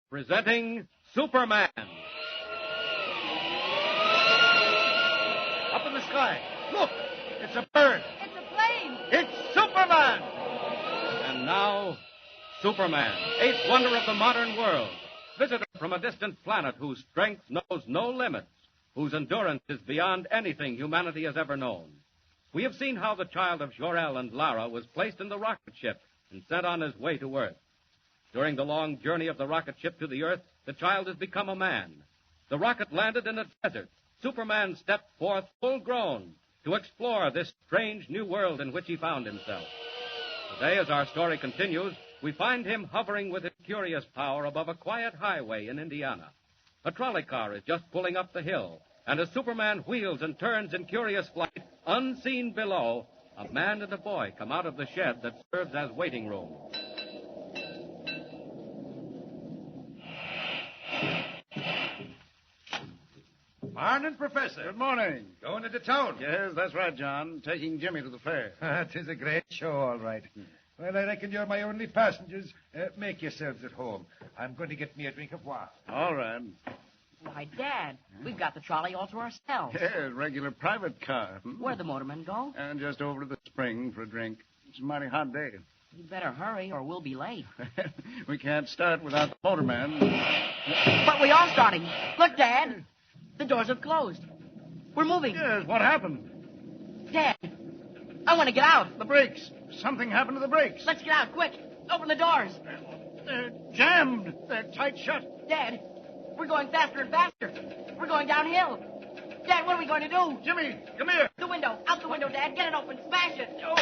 Presenting Superman. Up in the sky. Look! It's a bird. It's a plane. It's Superman! And now, Superman, eighth wonder of the modern world. Visitor from a distant planet whose strength knows no limits, whose endurance is beyond anything humanity has ever known. We have seen how the child of Jor-El and Lara was placed in the rocket ship and sent on his way to Earth. During the long journey of the rocket ship to the Earth, the child has become a man. The rocket landed in a desert. Superman stepped forth full grown to explore this strange new world in which he found himself. Today, as our story continues, we find him hovering with his curious power above a quiet highway in Indiana. A trolley car is just pulling up the hill, and as Superman wheels and turns in curious flight, unseen below, a man and a boy come out of the shed that serves as waiting room. Morning, Professor. Good morning. Going into town. Yes, that's right, John. Taking Jimmy to the fair. It is a great show, all right. Well, I reckon you're my only passengers. Make yourselves at home. I'm going to get me a drink of water. All right. Why, Dad, we've got the trolley all to ourselves. Yeah, regular private car. Where'd the motormen go? And just over to the spring for a drink. It's a mighty hot day. You better hurry or we'll be late. We can't start without the motorman. But we are starting. Look, Dad. The doors have closed. We're moving. Yes, what happened? Dad, I want to get out. The brakes. Something happened to the brakes. Let's get out, quick. Open the doors. They're jammed. They're tight shut. Dad, we're going faster and faster. We're going downhill. Dad, what are we going to do? Jimmy, come here. The window. Out the window, Dad. Get it open. Smash it. Oh,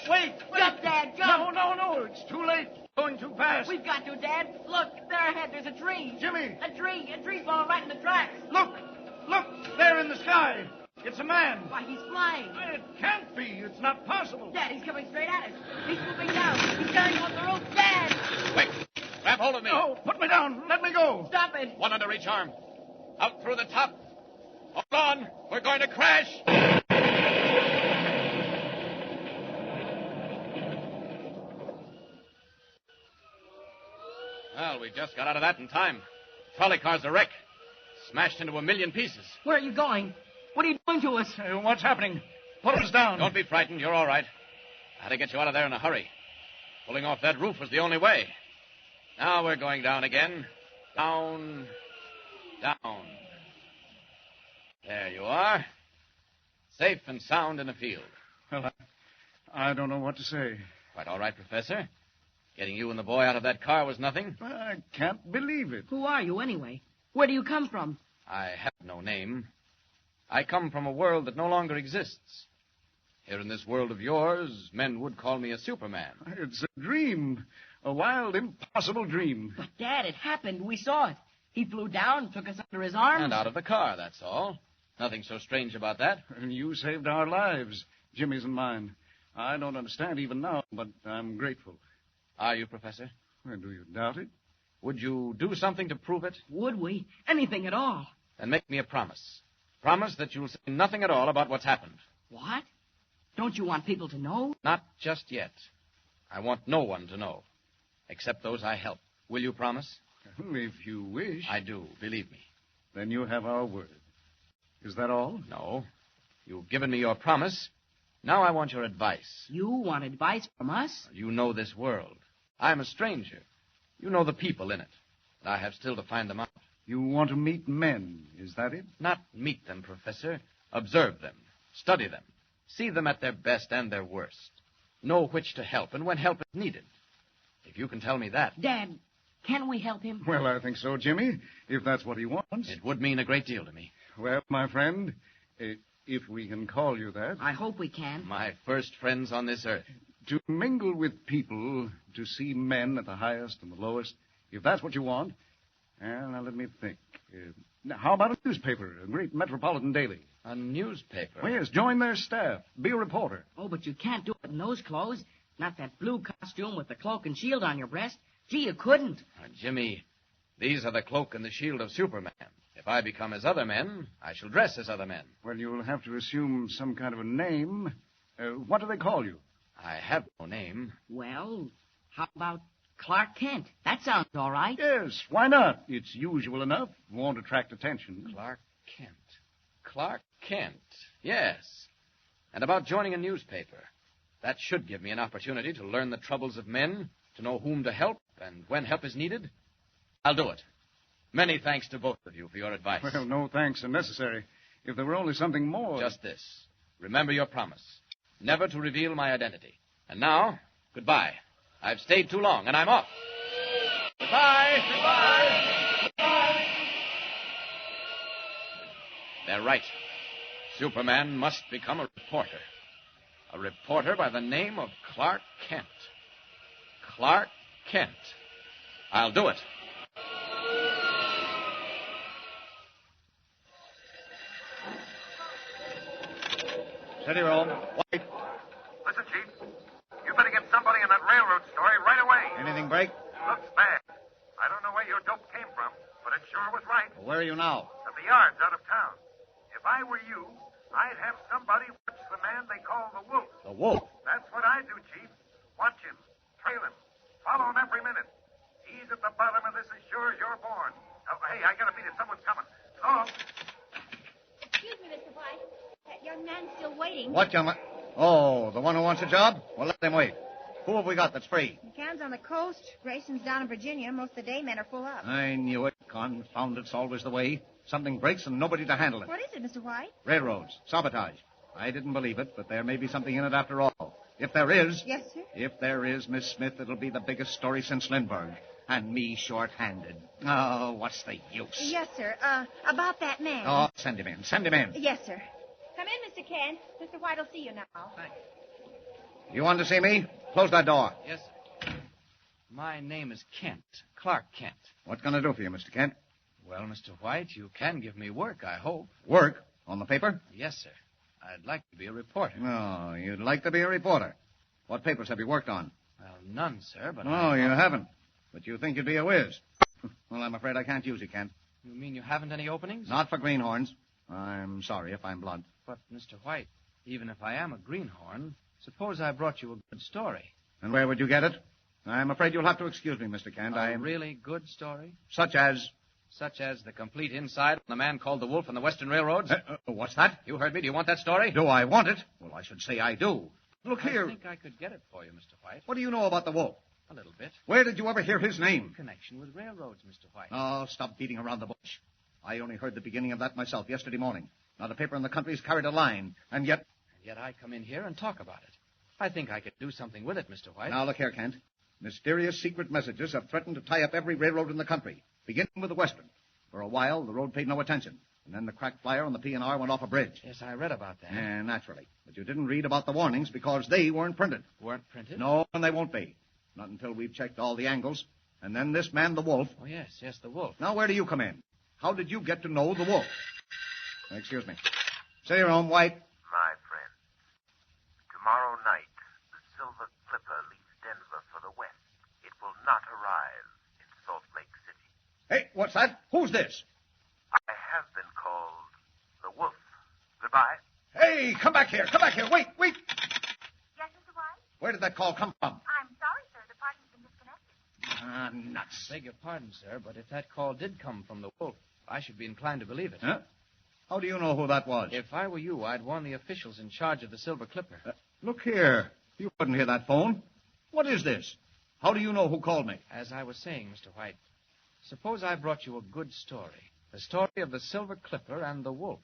wait. Jump, Dad. Jump. No. It's too late. Going too fast. We've got to, Dad. Look, there ahead, there's a tree. Jimmy. A tree falling right in the tracks. Look, there in the sky. It's a man. Why, he's flying. It can't be. It's not possible. Dad, he's coming straight at us. He's moving down. He's tearing off the roof. Dad! Quick! Grab hold of me. No, put me down. Let me go. Stop it. One under each arm. Out through the top. Hold on. We're going to crash. Well, we just got out of that in time. The trolley car's a wreck. Smashed into 1,000,000 pieces. Where are you going? What are you doing to us? What's happening? Put us down. Don't be frightened. You're all right. I had to get you out of there in a hurry. Pulling off that roof was the only way. Now we're going down again. Down. There you are. Safe and sound in the field. Well, I don't know what to say. Quite all right, Professor. Getting you and the boy out of that car was nothing. I can't believe it. Who are you, anyway? Where do you come from? I have no name. I come from a world that no longer exists. Here in this world of yours, men would call me a Superman. It's a dream. A wild, impossible dream. But, Dad, it happened. We saw it. He flew down, took us under his arms. And out of the car, that's all. Nothing so strange about that. And you saved our lives, Jimmy's and mine. I don't understand even now, but I'm grateful. Are you, Professor? Well, do you doubt it? Would you do something to prove it? Would we? Anything at all. Then make me a promise. Promise that you'll say nothing at all about what's happened. What? Don't you want people to know? Not just yet. I want no one to know, except those I help. Will you promise? If you wish. I do, believe me. Then you have our word. Is that all? No. You've given me your promise. Now I want your advice. You want advice from us? You know this world. I'm a stranger. You know the people in it. But I have still to find them out. You want to meet men, is that it? Not meet them, Professor. Observe them. Study them. See them at their best and their worst. Know which to help and when help is needed. If you can tell me that. Dad, can we help him? Well, I think so, Jimmy, if that's what he wants. It would mean a great deal to me. Well, my friend, if we can call you that. I hope we can. My first friends on this earth. To mingle with people, to see men at the highest and the lowest, if that's what you want. Well, now let me think. Now, how about a newspaper, a great metropolitan daily? A newspaper? Well, yes, join their staff. Be a reporter. Oh, but you can't do it in those clothes. Not that blue costume with the cloak and shield on your breast. Gee, you couldn't. Jimmy, these are the cloak and the shield of Superman. If I become as other men, I shall dress as other men. Well, you'll have to assume some kind of a name. What do they call you? I have no name. Well, how about Clark Kent. That sounds all right. Yes, why not? It's usual enough. Won't attract attention. Clark Kent. Clark Kent. Yes. And about joining a newspaper. That should give me an opportunity to learn the troubles of men, to know whom to help, and when help is needed. I'll do it. Many thanks to both of you for your advice. Well, no thanks are necessary. If there were only something more. Just this. Remember your promise. Never to reveal my identity. And now, goodbye. I've stayed too long, and I'm off. Goodbye. Goodbye. Goodbye. They're right. Superman must become a reporter. A reporter by the name of Clark Kent. Clark Kent. I'll do it. Steady, Rome. White. Listen, Chief. You better get somebody in that railroad story right away. Anything break? Looks bad. I don't know where your dope came from, but it sure was right. Well, where are you now? At the yards out of town. If I were you, I'd have somebody watch the man they call the Wolf. The Wolf. That's what I do, Chief. Watch him. Trail him. Follow him every minute. He's at the bottom of this as sure as you're born. Oh, hey, I gotta beat it. Someone's coming. Oh. Excuse me, Mr. White. That young man's still waiting. What young man? Oh, the one who wants a job? Well, let him wait. Who have we got that's free? McCann's on the coast. Grayson's down in Virginia. Most of the day men are full up. I knew it. Confound it's always the way. Something breaks and nobody to handle it. What is it, Mr. White? Railroads. Sabotage. I didn't believe it, but there may be something in it after all. If there is... Yes, sir? If there is, Miss Smith, it'll be the biggest story since Lindbergh. And me short-handed. Oh, what's the use? Yes, sir. About that man. Oh, send him in. Send him in. Yes, sir. Come in, Mr. Kent. Mr. White will see you now. Thanks. You want to see me? Close that door. Yes, sir. My name is Kent. Clark Kent. What can I do for you, Mr. Kent? Well, Mr. White, you can give me work, I hope. Work? On the paper? Yes, sir. I'd like to be a reporter. Oh, you'd like to be a reporter. What papers have you worked on? Well, none, sir, but Oh, you haven't. But you think you'd be a whiz. Well, I'm afraid I can't use you, Kent. You mean you haven't any openings? Not for greenhorns. I'm sorry if I'm blunt. But, Mr. White, even if I am a greenhorn, suppose I brought you a good story. And where would you get it? I'm afraid you'll have to excuse me, Mr. Kent. A really good story? Such as... Such as the complete inside on the man called the Wolf on the Western Railroads? What's that? You heard me. Do you want that story? Do I want it? Well, I should say I do. Look here. I think I could get it for you, Mr. White. What do you know about the Wolf? A little bit. Where did you ever hear his name? In connection with railroads, Mr. White. Oh, stop beating around the bush. I only heard the beginning of that myself yesterday morning. Not a paper in the country's carried a line, and yet... And yet I come in here and talk about it. I think I could do something with it, Mr. White. Now, look here, Kent. Mysterious secret messages have threatened to tie up every railroad in the country, beginning with the Western. For a while, the road paid no attention. And then the cracked flyer on the P&R went off a bridge. Yes, I read about that. Naturally. But you didn't read about the warnings because they weren't printed. Weren't printed? No, and they won't be. Not until we've checked all the angles. And then this man, the Wolf. Oh, yes, the Wolf. Now, where do you come in? How did you get to know the Wolf? Excuse me. Say your own, White. My friend, tomorrow night, the Silver Clipper leaves Denver for the west. It will not arrive in Salt Lake City. Hey, what's that? Who's this? I have been called the Wolf. Goodbye. Hey, come back here. Come back here. Wait. Yes, Mr. White? Where did that call come from? I'm sorry, sir. The party's been disconnected. Nuts. Beg your pardon, sir, but if that call did come from the Wolf, I should be inclined to believe it. Huh? How do you know who that was? If I were you, I'd warn the officials in charge of the Silver Clipper. Look here. You couldn't hear that phone. What is this? How do you know who called me? As I was saying, Mr. White, suppose I brought you a good story. The story of the Silver Clipper and the Wolf.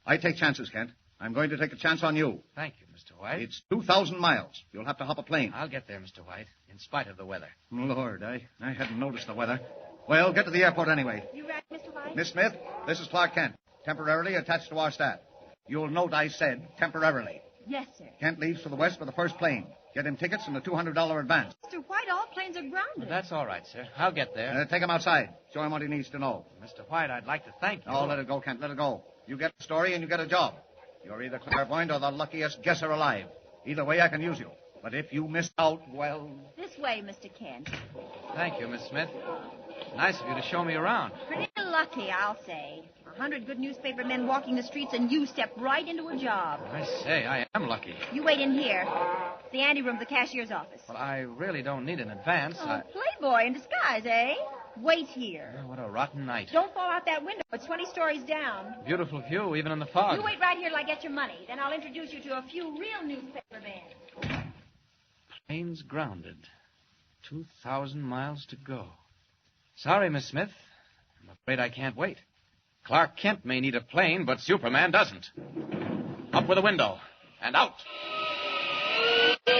I take chances, Kent. I'm going to take a chance on you. Thank you, Mr. White. It's 2,000 miles. You'll have to hop a plane. I'll get there, Mr. White, in spite of the weather. Lord, I hadn't noticed the weather. Well, get to the airport anyway. You ready, Mr. White? Miss Smith, this is Clark Kent, temporarily attached to our staff. You'll note I said temporarily. Yes, sir. Kent leaves for the west for the first plane. Get him tickets and a $200 advance. Mr. White, all planes are grounded. That's all right, sir. I'll get there. Take him outside. Show him what he needs to know. Mr. White, I'd like to thank you. Oh, let it go, Kent. Let it go. You get a story and you get a job. You're either clairvoyant or the luckiest guesser alive. Either way, I can use you. But if you miss out, well... This way, Mr. Kent. Thank you, Miss Smith. Nice of you to show me around. Pretty lucky, I'll say. 100 good newspaper men walking the streets, and you step right into a job. I say, I am lucky. You wait in here. It's the anteroom of the cashier's office. Well, I really don't need an advance. Oh, playboy in disguise, eh? Wait here. Oh, what a rotten night. Don't fall out that window. It's 20 stories down. Beautiful view, even in the fog. You wait right here till I get your money. Then I'll introduce you to a few real newspaper men. Plane's grounded. 2,000 miles to go. Sorry, Miss Smith. I'm afraid I can't wait. Clark Kent may need a plane, but Superman doesn't. Up with the window. And out. Get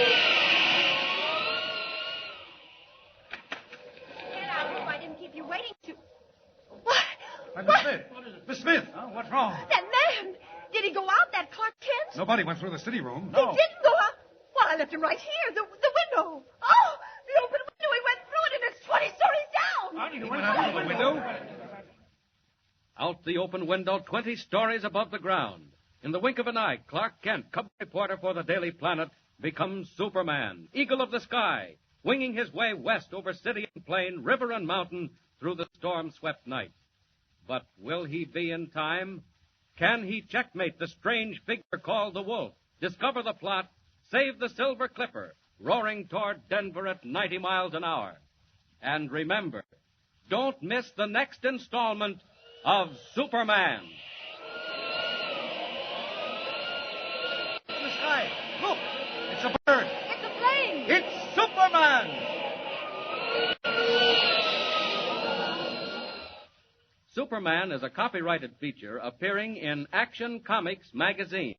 out. I hope I didn't keep you waiting too. What? Miss Smith. Miss Smith. Oh, what's wrong? That man. Did he go out, that Clark Kent? Nobody went through the city room. He didn't go out. Well, I left him right here. The window. Oh, the open window. He went through it, and it's 20 stories down. He went out through the window. Out the open window, 20 stories above the ground. In the wink of an eye, Clark Kent, cub reporter for the Daily Planet, becomes Superman, eagle of the sky, winging his way west over city and plain, river and mountain, through the storm-swept night. But will he be in time? Can he checkmate the strange figure called the Wolf, discover the plot, save the Silver Clipper, roaring toward Denver at 90 miles an hour? And remember, don't miss the next installment of Superman. In the sky. Look. It's a bird. It's a plane. It's Superman. Superman is a copyrighted feature appearing in Action Comics magazine.